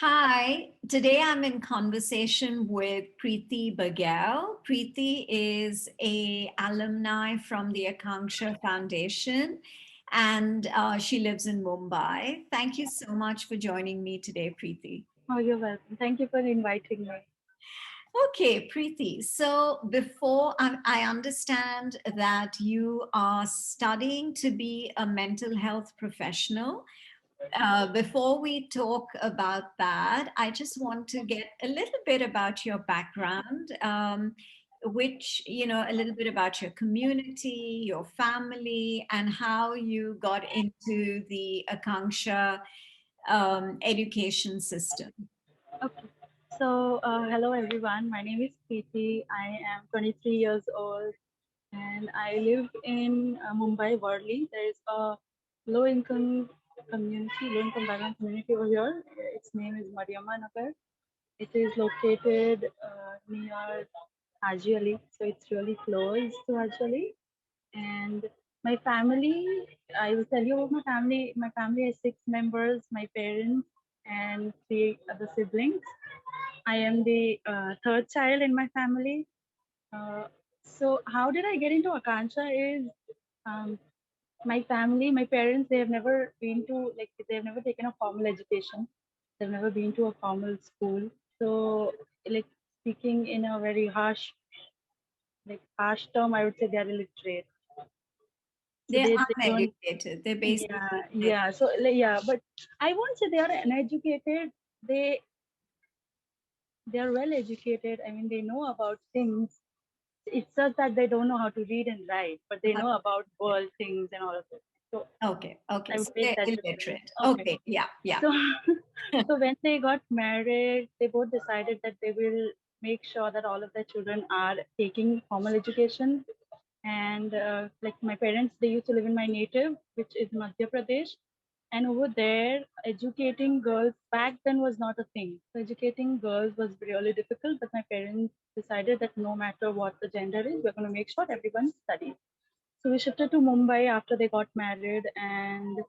Hi, today I'm in conversation with Preeti Baghel. Preeti is a alumni from the Akanksha Foundation and she lives in Mumbai. Thank you so much for joining me today, Preeti. Oh, you're welcome. Thank you for inviting me. Okay, Preeti. So before I understand that you are studying to be a mental health professional. Before we talk about that, I just want to get a little bit about your background, a little bit about your community, your family, and how you got into the Akanksha education system. Okay. So, hello everyone. My name is Preeti. I am 23 years old and I live in Mumbai, Worli. There is a low-income community, low-income background community over here. Its name is Mariamma Nagar. It is located near Haji Ali, so it's really close to Haji Ali. And my family, I will tell you about my family. My family has six members, my parents and three other siblings. I am the third child in my family. Uh, so how did I get into Akanksha is um, my family, my parents, they have never been to, like, they've never taken a formal education. They've never been to a formal school. So, like, speaking in a very harsh term, I would say they are illiterate. So They're they don't. uneducated. They're Yeah, basically yeah. So yeah, but I won't say they are uneducated. They are well educated. I mean, they know about things. It's just that they don't know how to read and write, but they know about world things and all of it. So okay, okay. I would So make they're that difference. illiterate. Okay. Okay, yeah, yeah. So so when they got married, they both decided that they will make sure that all of their children are taking formal education. And like my parents, they used to live in my native, which is Madhya Pradesh. And over there, educating girls back then was not a thing. So educating girls was really difficult, but my parents decided that no matter what the gender is, we're going to make sure everyone studies. So we shifted to Mumbai after they got married, and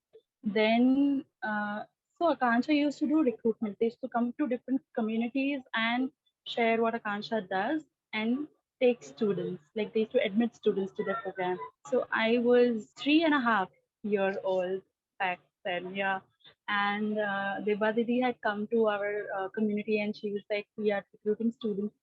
then so Akansha used to do recruitment. They used to come to different communities and share what Akansha does and take students. Like they used to admit students to their program. So I was 3.5 year old back then, yeah. And Deba Didi had come to our community and she was like, we are recruiting students,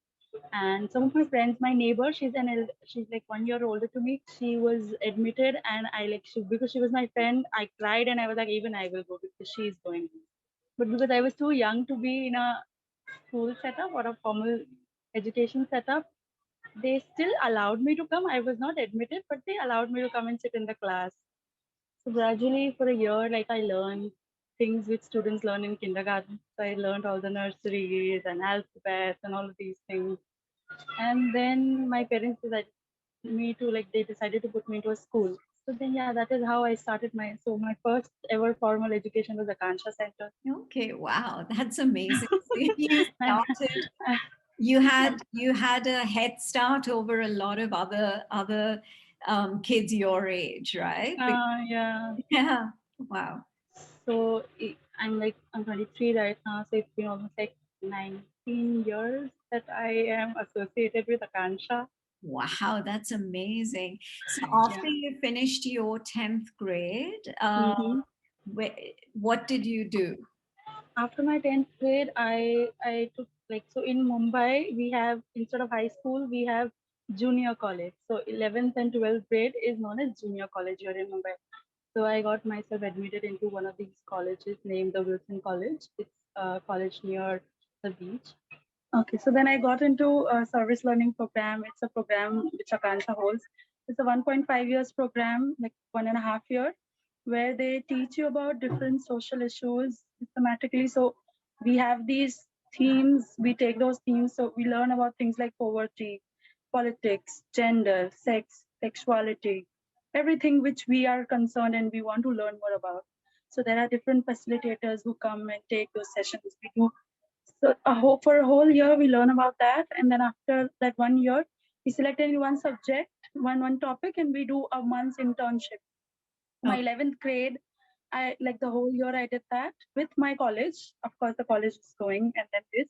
and some of my friends, my neighbor, she's like 1 year older to me, she was admitted, and I like she because she was my friend, I cried and I was like, even I will go because she's going. But because I was too young to be in a school setup or a formal education setup, they still allowed me to come. I was not admitted, but they allowed me to come and sit in the class. So gradually for a year, like I learned things which students learn in kindergarten. So I learned all the nurseries and alphabets and all of these things. And then my parents decided me to, like, they decided to put me into a school. So then yeah, that is how I started my first ever formal education was Akansha Center. Okay, wow, that's amazing. So you And started, you had a head start over a lot of other kids your age, right? yeah. Yeah, wow. So I'm 23 right now, so it's been almost like 19 years that I am associated with Akansha. Wow, that's amazing. So Yeah. after you finished your 10th grade, hmm what did you do? After my 10th grade, I took, like, so in Mumbai we have, instead of high school we have junior college. So 11th and 12th grade is known as junior college here in Mumbai. So I got myself admitted into one of these colleges named the Wilson College. It's a college near the beach. Okay, so then I got into a service learning program. It's a program which Akansha holds. It's a 1.5 years program, like 1.5 year, where they teach you about different social issues systematically. So we have these themes, we take those themes, so we learn about things like poverty, politics, gender, sex, sexuality, everything which we are concerned and we want to learn more about. So there are different facilitators who come and take those sessions. We do so for a whole year, we learn about that, and then after that 1 year, we select any one subject, one topic, and we do a month's internship. My Okay. 11th grade, I like the whole year I did that with my college. Of course, the college is going, and then this.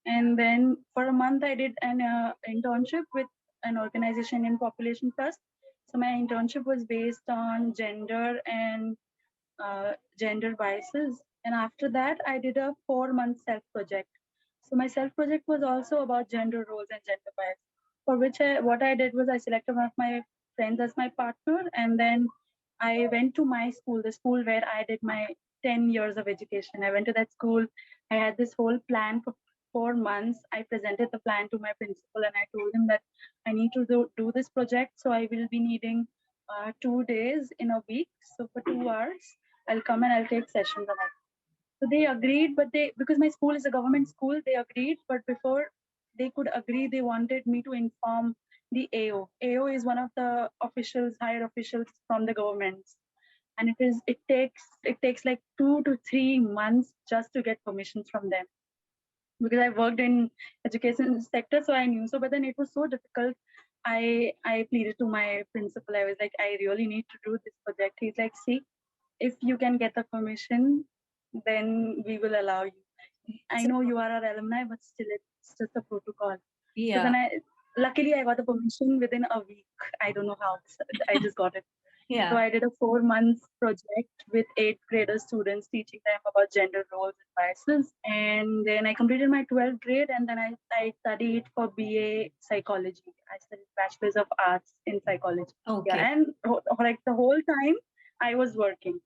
And then for a month, I did an internship with an organization in Population Trust. So my internship was based on gender and gender biases. And after that, I did a 4-month self project. So my self project was also about gender roles and gender bias, for which what I did was I selected one of my friends as my partner, and then I went to my school, the school where I did my 10 years of education. I went to that school. I had this whole plan for 4 months. I presented the plan to my principal and I told him that I need to do this project. So I will be needing 2 days in a week. So for 2 hours, I'll come and I'll take sessions on it. So they agreed, but because my school is a government school, they agreed. But before they could agree, they wanted me to inform the AO. AO is one of the officials, higher officials from the government, and it takes like 2 to 3 months just to get permissions from them. Because I worked in education sector, so I knew. So, but then it was so difficult. I pleaded to my principal. I was like, I really need to do this project. He's like, see, if you can get the permission, then we will allow you. I know you are our alumni, but still it's just a protocol. Yeah. So then luckily I got the permission within a week. I don't know how, I just got it. Yeah. So I did a 4-month project with 8th grader students, teaching them about gender roles and biases. And then I completed my 12th grade, and then I studied for BA psychology. I studied Bachelor's of Arts in psychology. Okay. Yeah, and like the whole time I was working.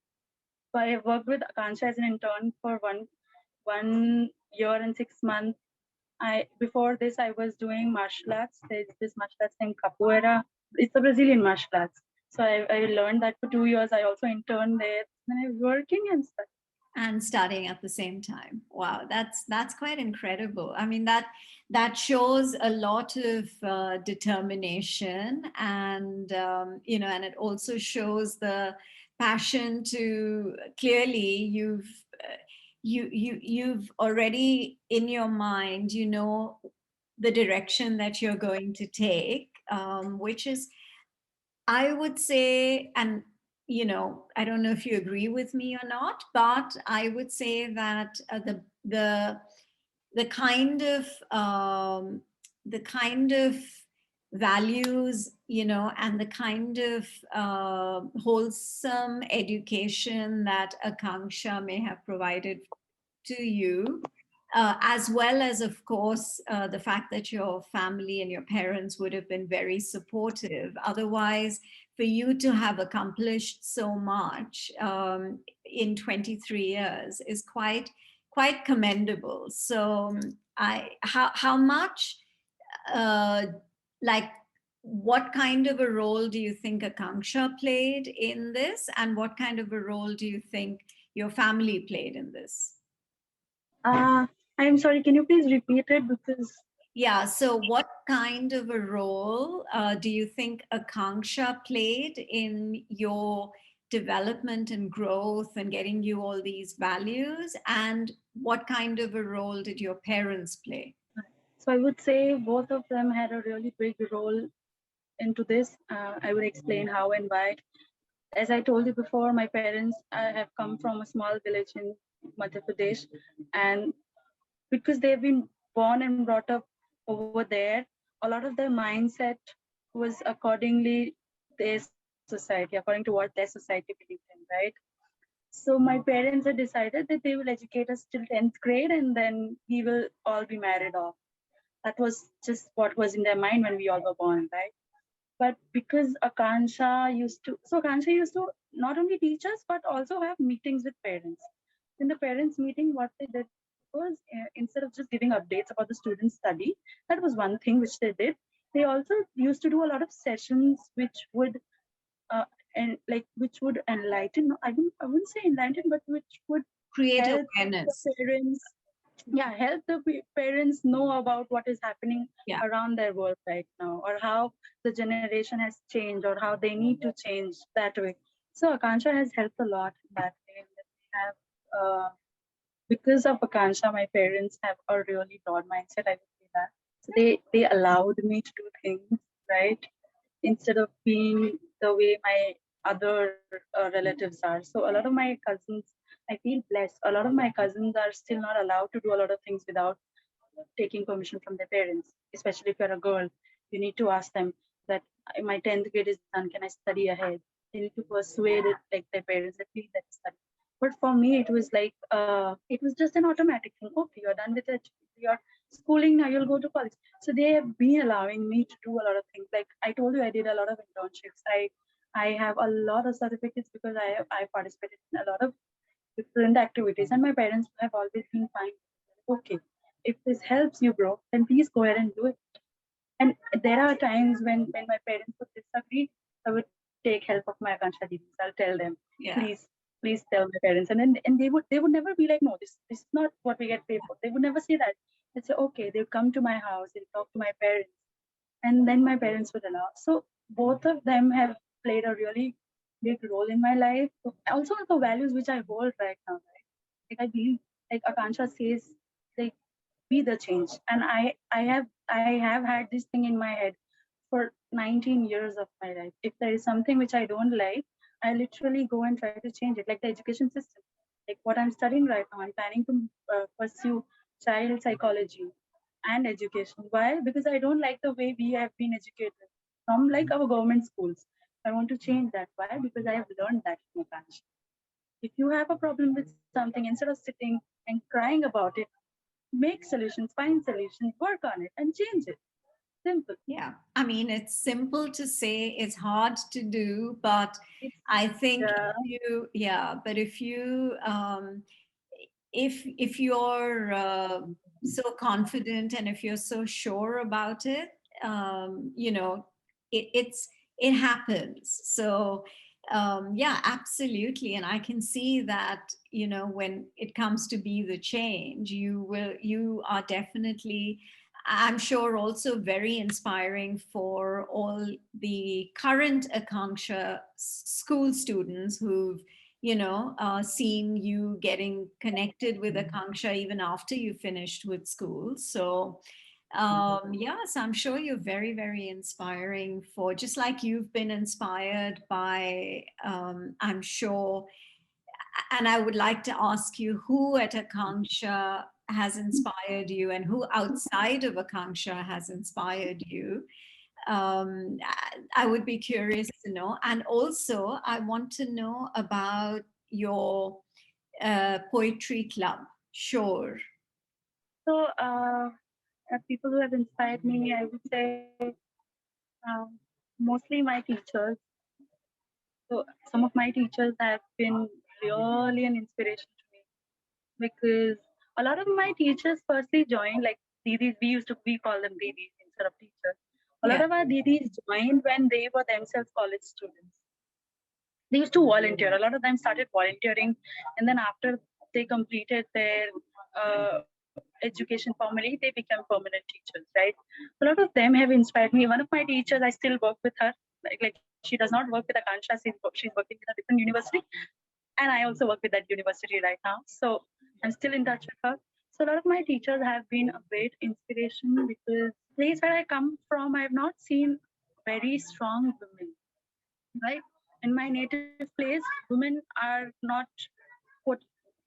So I worked with Akansha as an intern for one year and 6 months. Before this I was doing martial arts. There's this martial arts named capoeira. It's a Brazilian martial arts. So I learned that for 2 years. I also interned there. Then I was working and stuff. And studying at the same time. Wow, that's quite incredible. I mean, that shows a lot of determination, and and it also shows the passion to clearly you've already in your mind, the direction that you're going to take, which is, I would say, and I don't know if you agree with me or not, but I would say that the kind of values, and the kind of wholesome education that Akanksha may have provided to you, as well as, of course, the fact that your family and your parents would have been very supportive. Otherwise, for you to have accomplished so much in 23 years is quite commendable. So, how much, like, what kind of a role do you think Akanksha played in this, and what kind of a role do you think your family played in this? I'm sorry, can you please repeat it? Because yeah, so what kind of a role do you think Akanksha played in your development and growth and getting you all these values? And what kind of a role did your parents play? So I would say both of them had a really big role into this. I would explain how and why. As I told you before, my parents have come from a small village in Madhya Pradesh, and because they've been born and brought up over there, a lot of their mindset was accordingly their society, according to what their society believed in, right? So my parents had decided that they will educate us till 10th grade and then we will all be married off. That was just what was in their mind when we all were born, right? But because Akansha used to not only teach us, but also have meetings with parents. In the parents meeting, what they did was, instead of just giving updates about the students' study, that was one thing which they did. They also used to do a lot of sessions which would which would enlighten. I wouldn't say enlighten, but which would create help awareness. The parents, help the parents know about what is happening around their world right now, or how the generation has changed, or how they need to change that way. So Akansha has helped a lot in that way. Because of Akansha, my parents have a really broad mindset, I would say that. So they allowed me to do things, right? Instead of being the way my other relatives are. So a lot of my cousins, I feel blessed. A lot of my cousins are still not allowed to do a lot of things without taking permission from their parents. Especially if you're a girl, you need to ask them that my 10th grade is done. Can I study ahead? They need to persuade it like their parents that please let us study. But for me, it was like it was just an automatic thing. Okay, you're done with it. You're schooling now. You'll go to college. So they have been allowing me to do a lot of things. Like I told you, I did a lot of internships. I have a lot of certificates because I participated in a lot of different activities, and my parents have always been fine. Okay, if this helps you, bro, then please go ahead and do it. And there are times when my parents would disagree, I would take help of my Akansha didis. I'll tell them, Yeah. please tell my parents, and then and they would never be like, no, this is not what we get paid for. They would never say that. They'd say, okay, they'll come to my house, they'll talk to my parents, and then my parents would allow. So both of them have played a really big role in my life. Also the values which I hold right now, right? Like I believe, like Akansha says, like be the change. And I have had this thing in my head for 19 years of my life. If there is something which I don't like, I literally go and try to change it. Like the education system, like what I'm studying right now, I'm planning to pursue child psychology and education. Why? Because I don't like the way we have been educated from like our government schools. I want to change that. Why? Because I have learned that from Akash. If you have a problem with something, instead of sitting and crying about it, make solutions, find solutions, work on it, and change it. Simple. Yeah, I mean, it's simple to say, it's hard to do, but It's I think uh, yeah, but if you're so confident and if you're so sure about it, you know, it happens. So yeah, absolutely, and I can see that, you know, when it comes to be the change, you are definitely, I'm sure, also very inspiring for all the current Akanksha school students who've, you know, seen you getting connected with Akanksha even after you finished with school. So, yes, I'm sure you're very, very inspiring for, just like you've been inspired by, I'm sure. And I would like to ask you, who at Akanksha has inspired you and who outside of Akanksha has inspired you? I would be curious to know. And also, I want to know about your poetry club. Sure. so people who have inspired me, I would say um, mostly my teachers. So some of my teachers have been really an inspiration to me because a lot of my teachers firstly joined like didis. We call them didis instead of teachers. A lot Yeah. of our didis joined when they were themselves college students. They used to volunteer. A lot of them started volunteering, and then after they completed their education formally, they became permanent teachers, right? A lot of them have inspired me. One of my teachers, I still work with her. Like she does not work with Akansha. She's working with a different university, and I also work with that university right now. So I'm still in touch with her. So a lot of my teachers have been a great inspiration because the place where I come from, I have not seen very strong women, right? In my native place, women are not what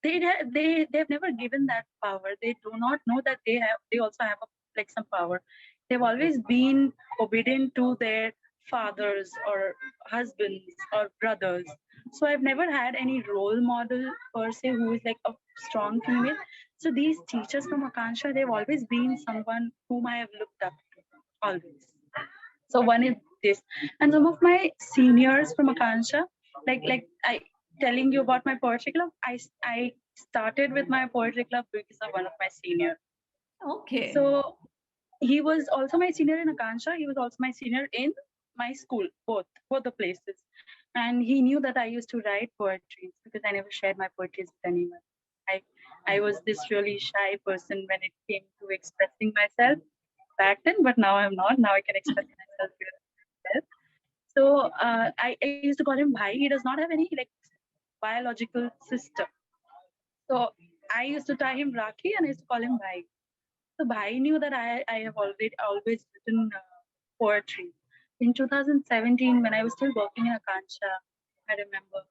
they've never given that power. They do not know that they also have like some power. They've always been obedient to their fathers or husbands or brothers. So I've never had any role model per se who is like a strong female. So these teachers from Akansha, they've always been someone whom I have looked up to always. So one is this, and some of my seniors from Akansha, like I telling you about my poetry club. I started with my poetry club because of one of my senior. Okay. So he was also my senior in Akansha. He was also my senior in my school, both the places. And he knew that I used to write poetry because I never shared my poetry with anyone. I I was this really shy person when it came to expressing myself back then, but now I'm not. Now I can express myself really well. So I used to call him Bhai. He does not have any like biological sister. So I used to tie him Rakhi and I used to call him Bhai. So Bhai knew that I have always written poetry. In 2017, when I was still working in Akansha, I remember.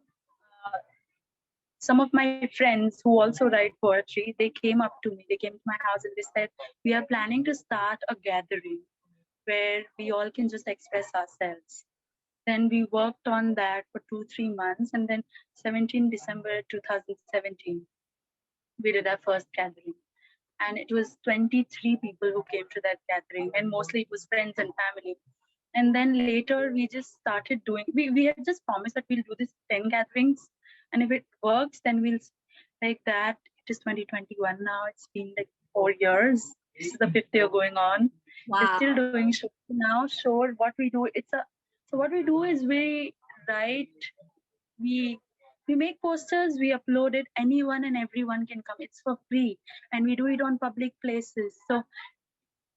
Some of my friends who also write poetry, they came up to me, they came to my house and they said, we are planning to start a gathering where we all can just express ourselves. Then we worked on that for 2-3 months, and then 17 December 2017, we did our first gathering. And it was 23 people who came to that gathering, and mostly it was friends and family. And then later we just started doing, we had just promised that we'll do this 10 gatherings, and if it works then we'll like that. It is 2021 now, it's been like 4 years, this is the 5th year going on. We're Wow. still doing show now. Sure, what we do, so what we do is we write, we make posters, we upload it, anyone and everyone can come, it's for free, and we do it on public places. So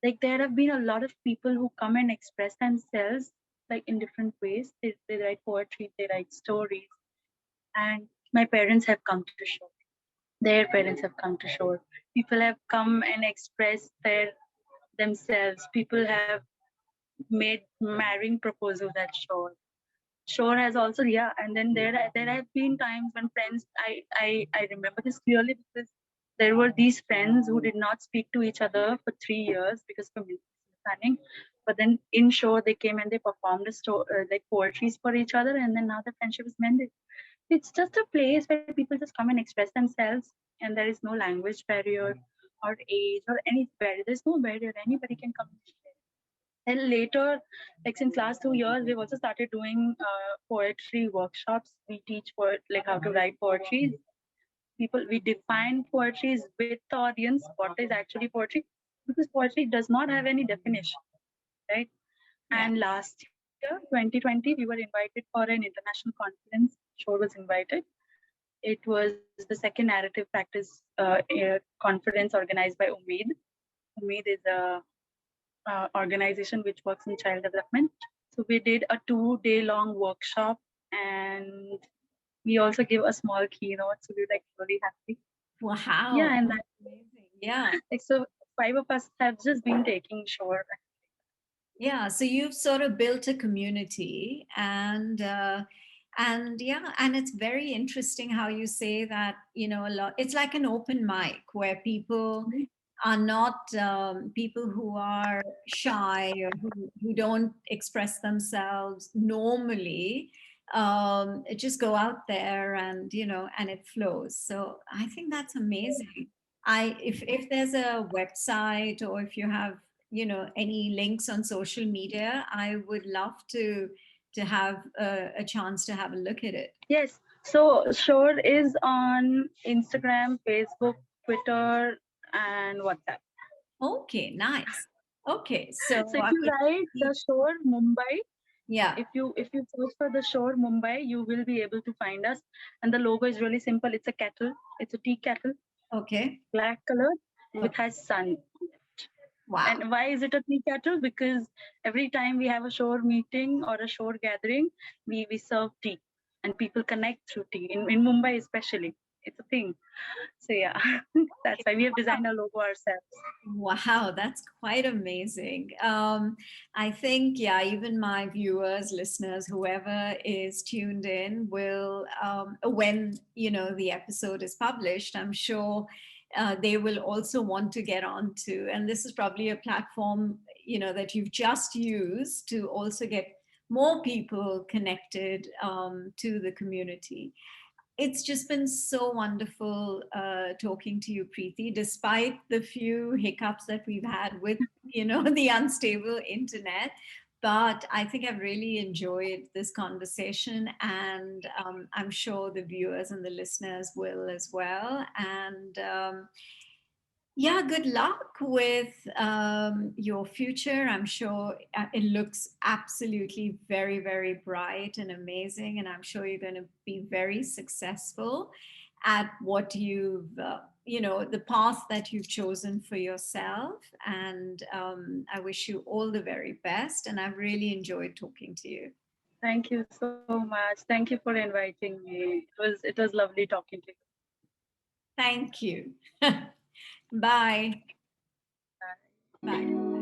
like there have been a lot of people who come and express themselves like in different ways. They write poetry, they write stories, and my parents have come to shore, their parents have come to shore, people have come and expressed themselves, people have made marrying proposals at shore. Shore has also, yeah, and then there have been times when friends, I remember this clearly because there were these friends who did not speak to each other for 3 years because of misunderstanding, but then in Shore they came and they performed like poetries for each other, and then now the friendship is mended. It's just a place where people just come and express themselves, and there is no language barrier or age or any barrier. There's no barrier, anybody can come and share. And later, like since last 2 years, we've also started doing poetry workshops. We teach like how to write poetry. We define poetry with the audience, what is actually poetry, because poetry does not have any definition, right? Yeah. And last year, 2020, we were invited for an international conference. Shore was invited. It was the second narrative practice conference organized by Umeed. Umeed is a organization which works in child development. So we did a 2-day long workshop, and we also give a small keynote. So we're like really happy. Wow. Yeah, and that, Amazing. Yeah. like, so 5 of us have just been taking Shore. Yeah. So you've sort of built a community, and yeah, and it's very interesting how you say that, a lot, it's like an open mic where people are not people who are shy or who don't express themselves normally, just go out there and and it flows. So I think that's amazing. If there's a website, or if you have any links on social media, I would love to have a chance to have a look at it. Yes. So Shore is on Instagram, Facebook, Twitter, and WhatsApp. Okay, nice. Okay, so So if you write the Shore Mumbai, yeah, if you search for the Shore Mumbai, you will be able to find us. And the logo is really simple. It's a kettle. It's a tea kettle, okay, black color, and it okay. has sun. Wow. And why is it a tea kettle? Because every time we have a Shore meeting or a Shore gathering, we serve tea, and people connect through tea. In Mumbai especially, it's a thing. So yeah, that's why we have designed our logo ourselves. Wow, that's quite amazing. I think, yeah, even my viewers, listeners, whoever is tuned in will, when, the episode is published, I'm sure they will also want to get onto. And this is probably a platform, that you've just used to also get more people connected to the community. It's just been so wonderful talking to you, Preeti, despite the few hiccups that we've had with, the unstable internet. But I think I've really enjoyed this conversation, and I'm sure the viewers and the listeners will as well. And yeah, good luck with your future. I'm sure it looks absolutely very, very bright and amazing. And I'm sure you're going to be very successful at what the path that you've chosen for yourself. And I wish you all the very best. And I've really enjoyed talking to you. Thank you so much. Thank you for inviting me. It was lovely talking to you. Thank you. Bye. Bye. Bye.